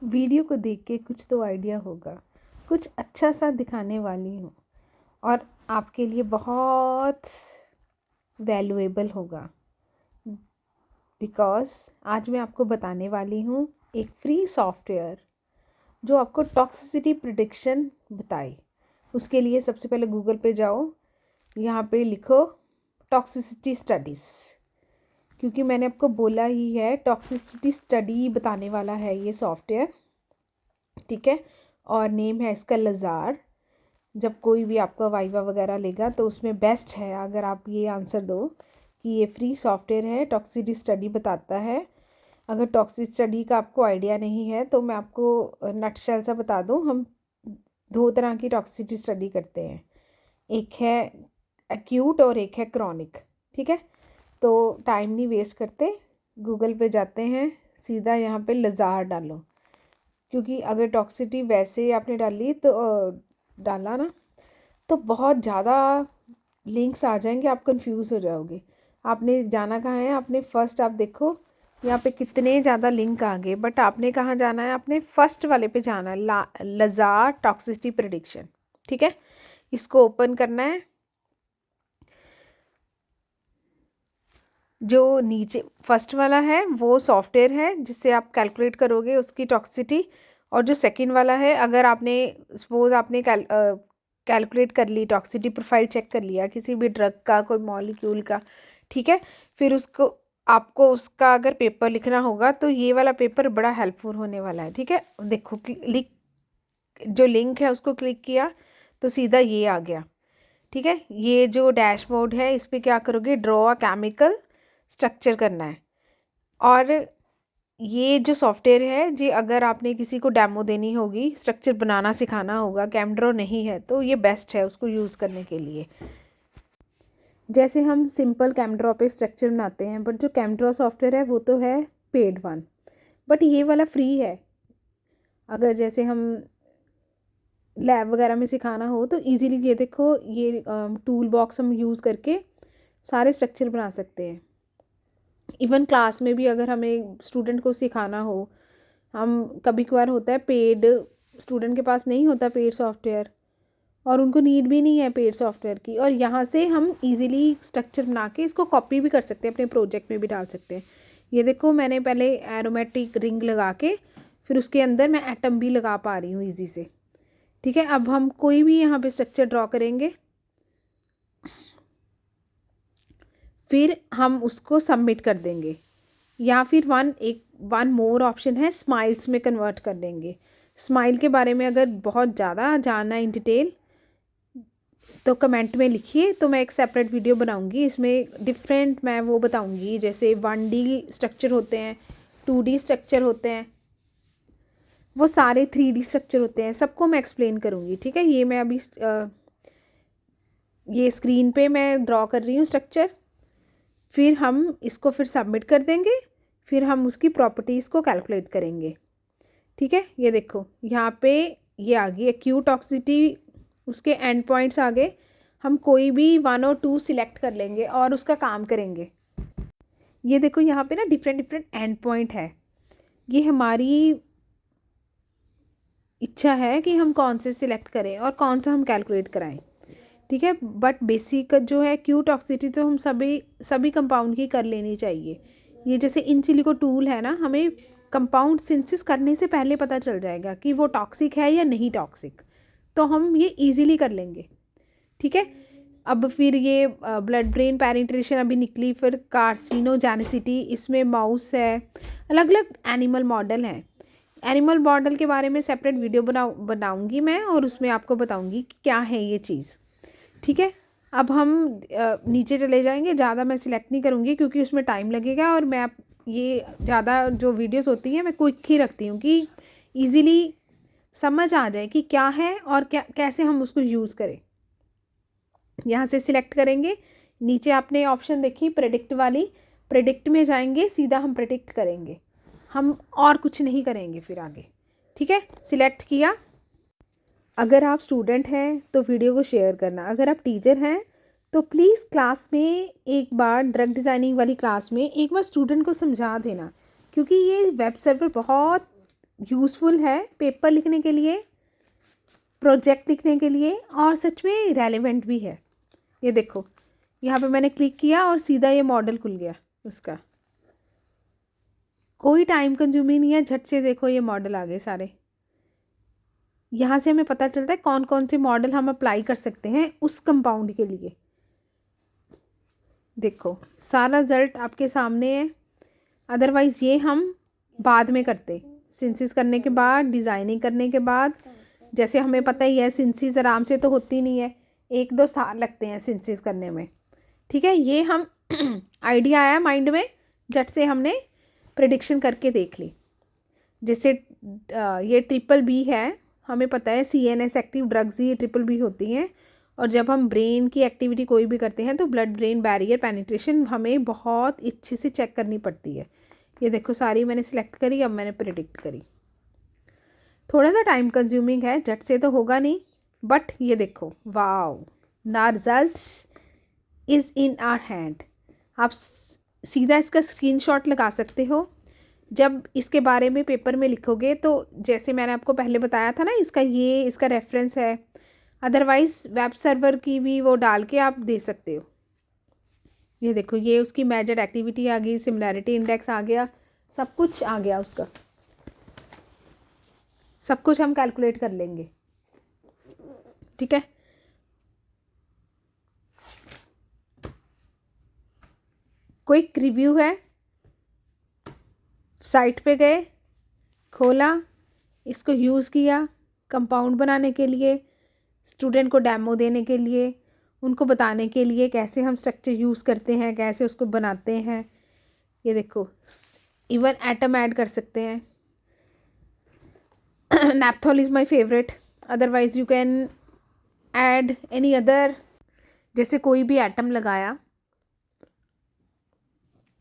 Video को देख के कुछ तो आइडिया होगा, कुछ अच्छा सा दिखाने वाली हूँ और आपके लिए बहुत वैल्यूएबल होगा। बिकॉज़ आज मैं आपको बताने वाली हूँ एक फ्री सॉफ्टवेयर जो आपको टॉक्सिसिटी प्रिडिक्शन बताए। उसके लिए सबसे पहले गूगल पे जाओ, यहाँ पे लिखो टॉक्सिसिटी स्टडीज़, क्योंकि मैंने आपको बोला ही है टॉक्सिसिटी स्टडी बताने वाला है ये सॉफ्टवेयर, ठीक है। और नेम है इसका लज़ार। जब कोई भी आपका वाइवा वगैरह लेगा तो उसमें बेस्ट है अगर आप ये आंसर दो कि ये फ्री सॉफ्टवेयर है, टॉक्सिसिटी स्टडी बताता है। अगर टॉक्सिक स्टडी का आपको आइडिया नहीं है तो मैं आपको नटशेल सा बता दूं। हम दो तरह की टॉक्सिसिटी स्टडी करते हैं, एक है एक्यूट और एक है क्रॉनिक, ठीक है। तो टाइम नहीं वेस्ट करते, गूगल पे जाते हैं, सीधा यहाँ पे लज़ार डालो, क्योंकि अगर टॉक्सिसिटी वैसे आपने डाली तो डाला ना तो बहुत ज़्यादा लिंक्स आ जाएंगे, आप कंफ्यूज हो जाओगे। आपने जाना कहाँ है? आपने फर्स्ट, आप देखो यहाँ पे कितने ज़्यादा लिंक आ गए, बट आपने कहाँ जाना है? आपने फर्स्ट वाले पे जाना है, लज़ार टॉक्सिसिटी प्रेडिक्शन, ठीक है। इसको ओपन करना है। जो नीचे फर्स्ट वाला है वो सॉफ्टवेयर है जिससे आप कैलकुलेट करोगे उसकी टॉक्सिसिटी, और जो सेकंड वाला है, अगर आपने सपोज आपने कैलकुलेट कर ली, टॉक्सिसिटी प्रोफाइल चेक कर लिया किसी भी ड्रग का, कोई मॉलिक्यूल का, ठीक है। फिर उसको आपको उसका अगर पेपर लिखना होगा तो ये वाला पेपर बड़ा हेल्पफुल होने वाला है, ठीक है। देखो जो लिंक है उसको क्लिक किया तो सीधा ये आ गया, ठीक है। ये जो डैशबोर्ड है इस पर क्या करोगे? ड्रॉ अ केमिकल स्ट्रक्चर करना है। और ये जो सॉफ्टवेयर है जी, अगर आपने किसी को डेमो देनी होगी, स्ट्रक्चर बनाना सिखाना होगा, कैमड्रॉ नहीं है तो ये बेस्ट है उसको यूज़ करने के लिए। जैसे हम सिंपल कैमड्रॉ पे स्ट्रक्चर बनाते हैं, बट जो कैमड्रॉ सॉफ्टवेयर है वो तो है पेड वन, बट ये वाला फ्री है। अगर जैसे हम लैब वगैरह में सिखाना हो तो इजीली ये देखो, ये टूल बॉक्स हम यूज़ करके सारे स्ट्रक्चर बना सकते हैं। इवन क्लास में भी अगर हमें स्टूडेंट को सिखाना हो, हम कभी कभार होता है पेड स्टूडेंट के पास नहीं होता पेड सॉफ्टवेयर, और उनको नीड भी नहीं है पेड सॉफ्टवेयर की, और यहाँ से हम इजीली स्ट्रक्चर बना के इसको कॉपी भी कर सकते हैं, अपने प्रोजेक्ट में भी डाल सकते हैं। ये देखो, मैंने पहले एरोमेटिक रिंग लगा के फिर उसके अंदर मैं एटम भी लगा पा रही हूँ ईजी से, ठीक है। अब हम कोई भी यहाँ पे स्ट्रक्चर ड्रॉ करेंगे, फिर हम उसको सबमिट कर देंगे, या फिर वन मोर ऑप्शन है, स्माइल्स में कन्वर्ट कर देंगे। स्माइल के बारे में अगर बहुत ज़्यादा जानना है इन डिटेल तो कमेंट में लिखिए, तो मैं एक सेपरेट वीडियो बनाऊंगी, इसमें डिफरेंट मैं वो बताऊंगी। जैसे 1D स्ट्रक्चर होते हैं, 2D स्ट्रक्चर होते हैं, वो सारे 3D स्ट्रक्चर होते हैं, सबको मैं एक्सप्लेन करूँगी, ठीक है। ये मैं अभी ये स्क्रीन पे मैं ड्रॉ कर रही हूँ स्ट्रक्चर, फिर हम इसको फिर सबमिट कर देंगे, फिर हम उसकी प्रॉपर्टीज़ को कैलकुलेट करेंगे, ठीक है। ये देखो यहाँ पे ये आ गई एक्यूट टॉक्सिसिटी, उसके एंड पॉइंट्स आ गए। हम कोई भी 1 और 2 सिलेक्ट कर लेंगे और उसका काम करेंगे। ये देखो यहाँ पे ना डिफरेंट डिफरेंट एंड पॉइंट है, ये हमारी इच्छा है कि हम कौन से सिलेक्ट करें और कौन सा हम कैलकुलेट कराएं, ठीक है। बट बेसिक जो है क्यू टॉक्सिसिटी तो हम सभी कंपाउंड की कर लेनी चाहिए। ये जैसे इन सिलिको टूल है ना, हमें कंपाउंड सिंथेसिस करने से पहले पता चल जाएगा कि वो टॉक्सिक है या नहीं टॉक्सिक, तो हम ये इजीली कर लेंगे, ठीक है। अब फिर ये ब्लड ब्रेन पेनिट्रेशन अभी निकली, फिर कार्सिनोजेनिसिटी, इसमें माउस है, अलग अलग एनिमल मॉडल हैं। एनिमल मॉडल के बारे में सेपरेट वीडियो बनाऊंगी मैं, और उसमें आपको बताऊंगी कि क्या है ये चीज़, ठीक है। अब हम नीचे चले जाएंगे, ज़्यादा मैं सिलेक्ट नहीं करूँगी क्योंकि उसमें टाइम लगेगा, और मैं ये ज़्यादा जो वीडियोस होती हैं मैं क्विक ही रखती हूँ कि इजीली समझ आ जाए कि क्या है और क्या कैसे हम उसको यूज़ करें। यहाँ से सिलेक्ट करेंगे, नीचे आपने ऑप्शन देखी प्रेडिक्ट वाली, प्रेडिक्ट में जाएंगे, सीधा हम प्रेडिक्ट करेंगे, हम और कुछ नहीं करेंगे फिर आगे, ठीक है। सिलेक्ट किया। अगर आप स्टूडेंट हैं तो वीडियो को शेयर करना, अगर आप टीचर हैं तो प्लीज़ क्लास में एक बार ड्रग डिज़ाइनिंग वाली क्लास में एक बार स्टूडेंट को समझा देना, क्योंकि ये वेब सर्वर बहुत यूज़फुल है पेपर लिखने के लिए, प्रोजेक्ट लिखने के लिए, और सच में रेलेवेंट भी है। ये देखो यहाँ पे मैंने क्लिक किया और सीधा ये मॉडल खुल गया उसका, कोई टाइम कंज्यूमिंग नहीं है, झट से देखो ये मॉडल आ गए सारे। यहाँ से हमें पता चलता है कौन कौन से मॉडल हम अप्लाई कर सकते हैं उस कंपाउंड के लिए। देखो सारा रिजल्ट आपके सामने है। अदरवाइज़ ये हम बाद में करते, सिंथेसिस करने के बाद, डिज़ाइनिंग करने के बाद। जैसे हमें पता ही है सिंथेसिस आराम से तो होती नहीं है, 1-2 साल लगते हैं सिंथेसिस करने में। ठीक है, ये हम आइडिया आया माइंड में, झट से हमने प्रेडिक्शन करके देख ली। जैसे ये BBB है, हमें पता है CNS एक्टिव ड्रग्स ही BBB होती हैं, और जब हम ब्रेन की एक्टिविटी कोई भी करते हैं तो ब्लड ब्रेन बैरियर पेनिट्रेशन हमें बहुत अच्छे से चेक करनी पड़ती है। ये देखो सारी मैंने सिलेक्ट करी, अब मैंने प्रेडिक्ट करी। थोड़ा सा टाइम कंज्यूमिंग है, झट से तो होगा नहीं, बट ये देखो wow, the result is in our hand. आप सीधा इसका स्क्रीनशॉट लगा सकते हो। जब इसके बारे में पेपर में लिखोगे तो जैसे मैंने आपको पहले बताया था ना, इसका रेफरेंस है। अदरवाइज़ वेब सर्वर की भी वो डाल के आप दे सकते हो। ये देखो ये उसकी मेजर्ड एक्टिविटी आ गई, सिमिलैरिटी इंडेक्स आ गया, सब कुछ आ गया उसका, सब कुछ हम कैलकुलेट कर लेंगे। ठीक है, क्विक रिव्यू है। साइट पे गए, खोला, इसको यूज़ किया कंपाउंड बनाने के लिए, स्टूडेंट को डेमो देने के लिए, उनको बताने के लिए कैसे हम स्ट्रक्चर यूज़ करते हैं, कैसे उसको बनाते हैं। ये देखो इवन एटम ऐड कर सकते हैं। Naphthol is my favourite, otherwise you can add any other. जैसे कोई भी एटम लगाया,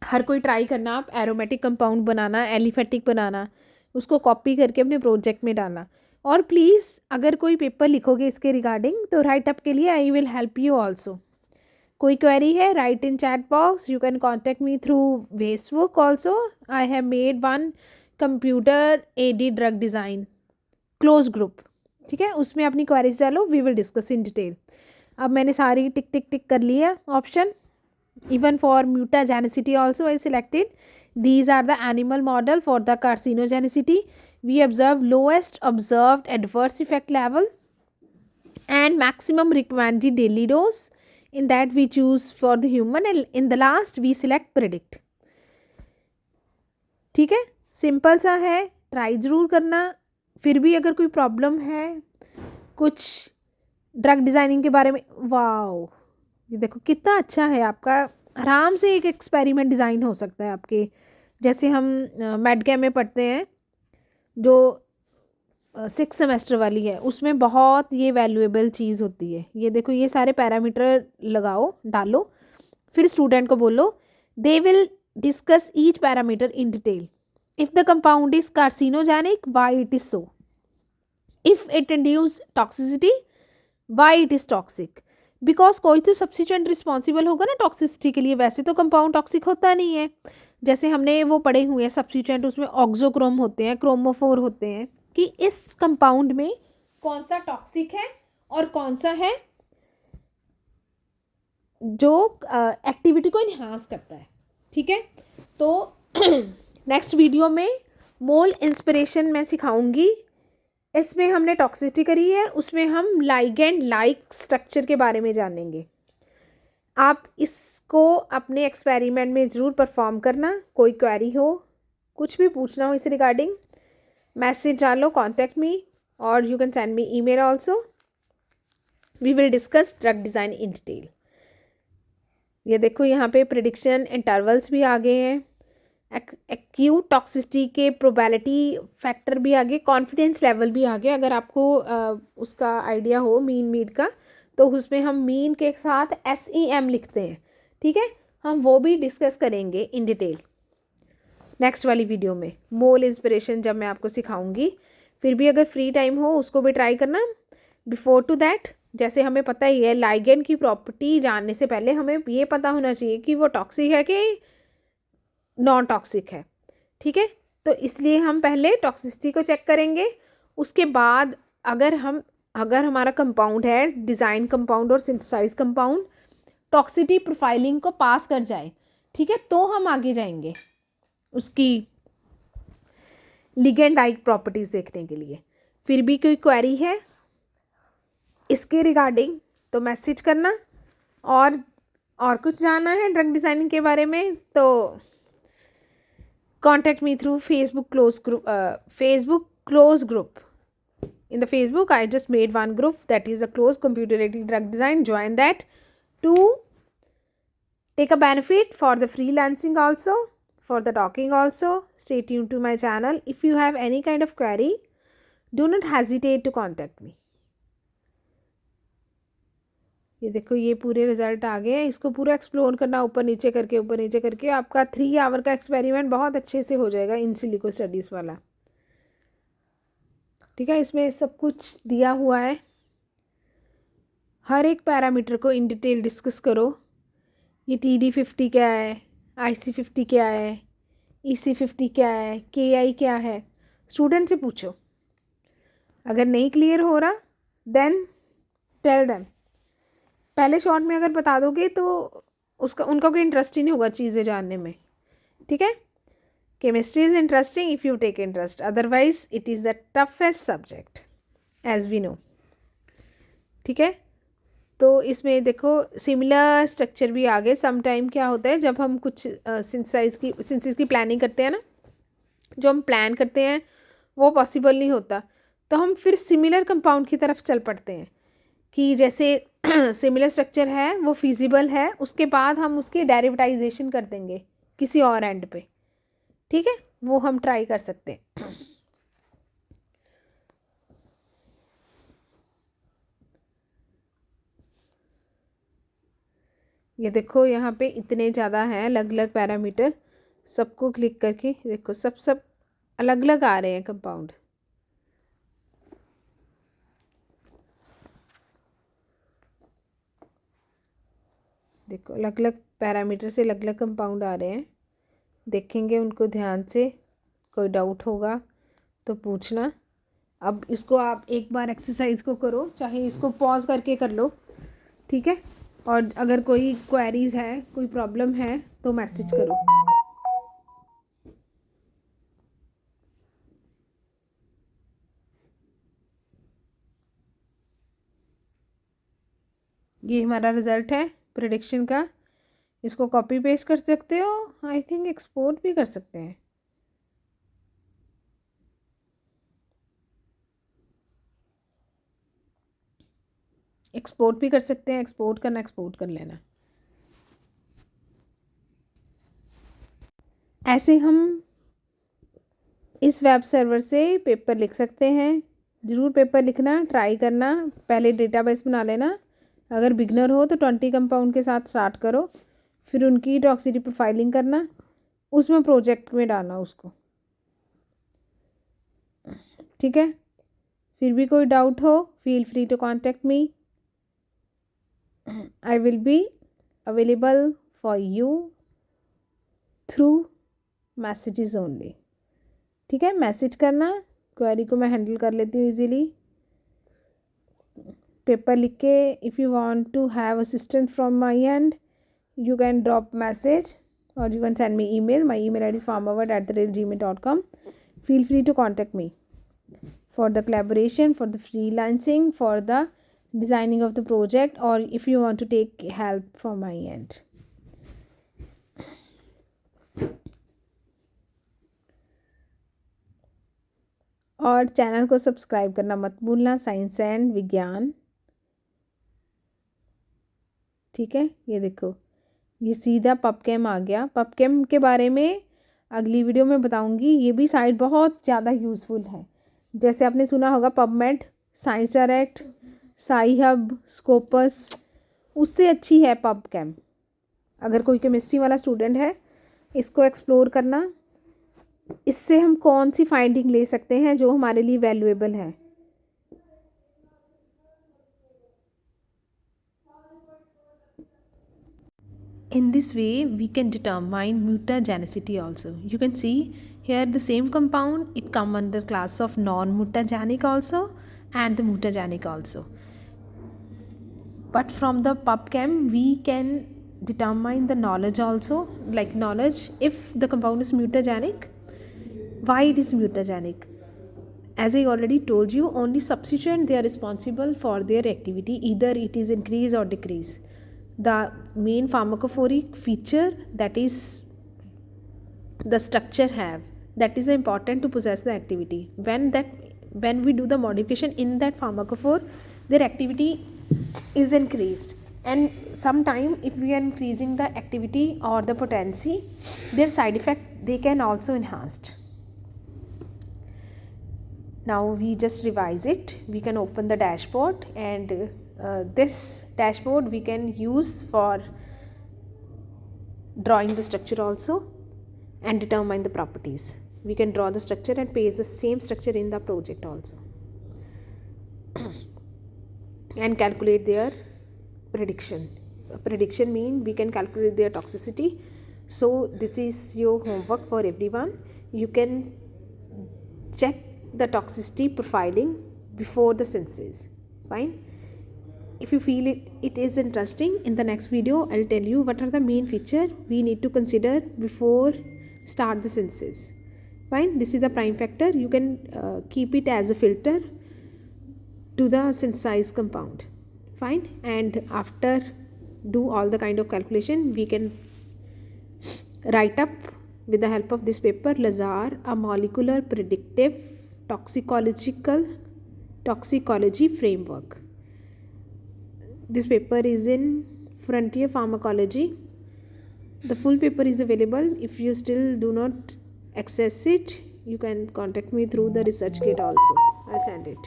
हर कोई ट्राई करना आप एरोमेटिक कंपाउंड बनाना, एलिफेटिक बनाना, उसको कॉपी करके अपने प्रोजेक्ट में डालना। और प्लीज़ अगर कोई पेपर लिखोगे इसके रिगार्डिंग तो राइट अप के लिए I will help you also. कोई क्वेरी है, write in chat box, you can contact me through Facebook also. I have made one computer AD drug design close group. ठीक है, उसमें अपनी क्वेरीज डालो, we will discuss in detail. अब मैंने सारी टिक टिक टिक कर लिया option. Even for mutagenicity also I selected. These are the animal model for the carcinogenicity. We observe lowest observed adverse effect level and maximum recommended daily dose. In that we choose for the human, and in the last we select predict. ठीक है, simple सा है, try ज़रूर करना। फिर भी अगर कोई प्रॉब्लम है कुछ ड्रग डिज़ाइनिंग के बारे में, वाओ ये देखो कितना अच्छा है आपका। आराम से एक एक्सपेरिमेंट डिज़ाइन हो सकता है आपके। जैसे हम मेडकेम में पढ़ते हैं जो 6 सेमेस्टर वाली है, उसमें बहुत ये वैल्यूएबल चीज़ होती है। ये देखो ये सारे पैरामीटर लगाओ, डालो, फिर स्टूडेंट को बोलो, they will discuss each parameter in detail. If the compound is carcinogenic, why it is so. If it induce toxicity, why it is toxic. Because कोई तो सब्स्टिट्यूएंट रिस्पॉन्सिबल होगा ना टॉक्सिसिटी के लिए। वैसे तो कंपाउंड टॉक्सिक होता नहीं है। जैसे हमने वो पढ़े हुए हैं सब्स्टिट्यूएंट, उसमें ऑक्सोक्रोम होते हैं, क्रोमोफोर होते हैं, कि इस कंपाउंड में कौन सा टॉक्सिक है और कौन सा है जो एक्टिविटी को इन्हांस करता है। ठीक है, तो नेक्स्ट वीडियो में मोल इंस्पिरेशन मैं सिखाऊंगी। इसमें हमने टॉक्सिसिटी करी है, उसमें हम लाइगेंड लाइक स्ट्रक्चर के बारे में जानेंगे। आप इसको अपने एक्सपेरिमेंट में ज़रूर परफॉर्म करना। कोई क्वेरी हो, कुछ भी पूछना हो इस रिगार्डिंग, मैसेज डालो, कॉन्टेक्ट मी, और you can send me email also. We will discuss drug design in detail. ये देखो यहाँ पे प्रिडिक्शन इंटरवल्स भी आ गए हैं, एक्यूट टॉक्सिसिटी के प्रोबेबिलिटी फैक्टर भी आ गए, कॉन्फिडेंस लेवल भी आ गया। अगर आपको उसका आइडिया हो मीन मीड का, तो उसमें हम मीन के साथ SEM लिखते हैं। ठीक है, हम वो भी डिस्कस करेंगे इन डिटेल नेक्स्ट वाली वीडियो में। मोल इंस्पिरेशन जब मैं आपको सिखाऊंगी, फिर भी अगर फ्री टाइम हो उसको भी ट्राई करना। बिफोर टू दैट, जैसे हमें पता ही है लाइगेंड की प्रॉपर्टी जानने से पहले हमें ये पता होना चाहिए कि वो टॉक्सिक है कि नॉन टॉक्सिक है। ठीक है, तो इसलिए हम पहले टॉक्सिसिटी को चेक करेंगे। उसके बाद अगर हमारा कंपाउंड है, डिज़ाइन कंपाउंड और सिंथेसाइज कंपाउंड, टॉक्सिसिटी प्रोफाइलिंग को पास कर जाए, ठीक है, तो हम आगे जाएंगे उसकी लिगेंड लाइक प्रॉपर्टीज़ देखने के लिए। फिर भी कोई क्वेरी है इसके रिगार्डिंग तो मैसेज करना, और कुछ जानना है ड्रग डिज़ाइनिंग के बारे में तो contact me through Facebook close group. In the Facebook, I just made one group that is a close computer-aided drug design. Join that to take a benefit for the freelancing also, for the talking also. Stay tuned to my channel. If you have any kind of query, do not hesitate to contact me. ये देखो, ये पूरे result आ गए। इसको पूरा explore करना, ऊपर नीचे करके आपका 3 आवर का एक्सपेरिमेंट बहुत अच्छे से हो जाएगा इन सिलिको स्टडीज़ वाला, ठीक है। इसमें सब कुछ दिया हुआ है, हर एक पैरामीटर को इन डिटेल डिस्कस करो। ये TD50 क्या है, IC50 क्या है, EC50 क्या है, KI क्या है, स्टूडेंट से पूछो। अगर नहीं क्लियर हो रहा देन टेल देम। पहले शॉर्ट में अगर बता दोगे तो उनका कोई इंटरेस्ट ही नहीं होगा चीज़ें जानने में, ठीक है। Chemistry is interesting if you take interest, otherwise it is the toughest subject as we know, ठीक है। तो इसमें देखो सिमिलर स्ट्रक्चर भी आ गए। सम टाइम क्या होता है जब हम कुछ सिंथेसिस की प्लानिंग करते हैं ना, जो हम प्लान करते हैं वो पॉसिबल नहीं होता, तो हम फिर सिमिलर कंपाउंड की तरफ चल पड़ते हैं कि जैसे सिमिलर स्ट्रक्चर है वो फिजिबल है, उसके बाद हम उसकी डेरिवेटाइजेशन कर देंगे किसी और एंड पे, ठीक है, वो हम ट्राई कर सकते हैं। ये देखो यहाँ पे इतने ज़्यादा हैं अलग अलग पैरामीटर, सबको क्लिक करके देखो सब अलग अलग आ रहे हैं कंपाउंड। देखो अलग अलग पैरामीटर से अलग अलग कंपाउंड आ रहे हैं, देखेंगे उनको ध्यान से। कोई डाउट होगा तो पूछना। अब इसको आप एक बार एक्सरसाइज को करो, चाहे इसको पॉज करके कर लो, ठीक है। और अगर कोई क्वेरीज है, कोई प्रॉब्लम है तो मैसेज करो। ये हमारा रिज़ल्ट है प्रेडिक्शन का। इसको कॉपी पेस्ट कर सकते हो, आई थिंक एक्सपोर्ट भी कर सकते हैं। एक्सपोर्ट भी कर सकते हैं, एक्सपोर्ट करना एक्सपोर्ट कर लेना। ऐसे हम इस वेब सर्वर से पेपर लिख सकते हैं। ज़रूर पेपर लिखना, ट्राई करना, पहले डेटाबेस बना लेना। अगर बिगनर हो तो 20 कंपाउंड के साथ स्टार्ट करो, फिर उनकी टॉक्सिसिटी प्रोफाइलिंग करना, उसमें प्रोजेक्ट में डालना उसको, ठीक है। फिर भी कोई डाउट हो feel free to contact me, I will be available for you through messages only, ठीक है। मैसेज करना, क्वेरी को मैं हैंडल कर लेती हूँ इजीली। पेपर लिख के if you want to have assistant from my and you can drop message or you can send me email. My email ID is farmaward@gmail.com. Feel free to contact me for the collaboration, for the freelancing, for the designing of the project, or if you want to take help from my end. और channel को subscribe करना मत भूलना, science and विज्ञान, ठीक है। ये देखो ये सीधा पबकेम आ गया। पबकेम के बारे में अगली वीडियो में बताऊंगी। ये भी साइट बहुत ज़्यादा यूज़फुल है, जैसे आपने सुना होगा PubMed, science direct, Sci Hub, Scopus, उससे अच्छी है पबकेम। अगर कोई केमिस्ट्री वाला स्टूडेंट है, इसको एक्सप्लोर करना, इससे हम कौन सी फाइंडिंग ले सकते हैं जो हमारे लिए वैल्यूएबल है। In this way, we can determine mutagenicity also. You can see Here the same compound, it come under class of non-mutagenic also and the mutagenic also. But from the PubChem we can determine the knowledge also, like knowledge if the compound is mutagenic, why it is mutagenic. As I already told you, only substituent they are responsible for their activity, either it is increase or decrease. The main pharmacophoric feature, that is the structure have, that is important to possess the activity. When we do the modification in that pharmacophore, their activity is increased, and sometime if we are increasing the activity or the potency, their side effect they can also enhanced. Now we just revise it. We can open the dashboard, and this dashboard we can use for drawing the structure also and determine the properties. We can draw the structure and paste the same structure in the project also and calculate their prediction. Prediction mean we can calculate their toxicity. So this is your homework for everyone. You can check the toxicity profiling before the synthesis. Fine. If you feel it is interesting, in the next video I'll tell you what are the main feature we need to consider before start the synthesis. Fine. This is the prime factor. You can keep it as a filter to the synthesized compound. Fine. And after do all the kind of calculation, we can write up with the help of this paper, Lazar, a molecular predictive toxicology framework. This paper is in Frontier Pharmacology. The full paper is available. If you still do not access it, you can contact me through the ResearchGate also. I'll send it.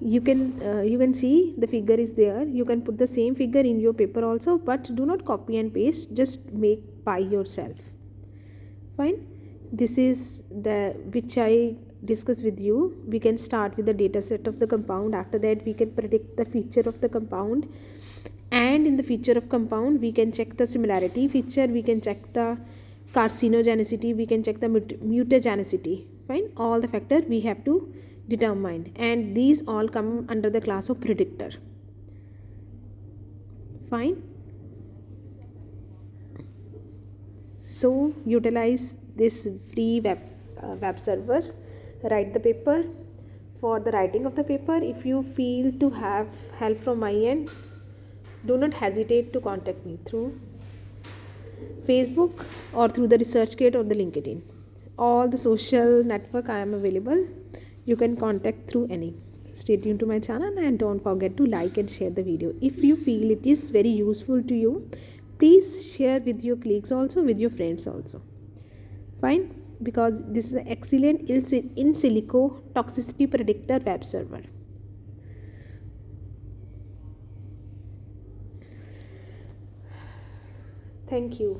You can see the figure is there. You can put the same figure in your paper also, but do not copy and paste, just make by yourself. Fine. This is the which I discuss with you. We can start with the data set of the compound. After that we can predict the feature of the compound, and in the feature of compound we can check the similarity feature, we can check the carcinogenicity, we can check the mutagenicity. Fine. All the factors we have to determine, and these all come under the class of predictor. Fine. So utilize this free web server, write the paper. For the writing of the paper, if you feel to have help from my end, do not hesitate to contact me through Facebook or through the ResearchGate or the LinkedIn. All the social network I am available. You can contact through any. Stay tuned to my channel and don't forget to like and share the video. If you feel it is very useful to you, please share with your colleagues also, with your friends also. Fine. Because this is an excellent in silico toxicity predictor web server. Thank you.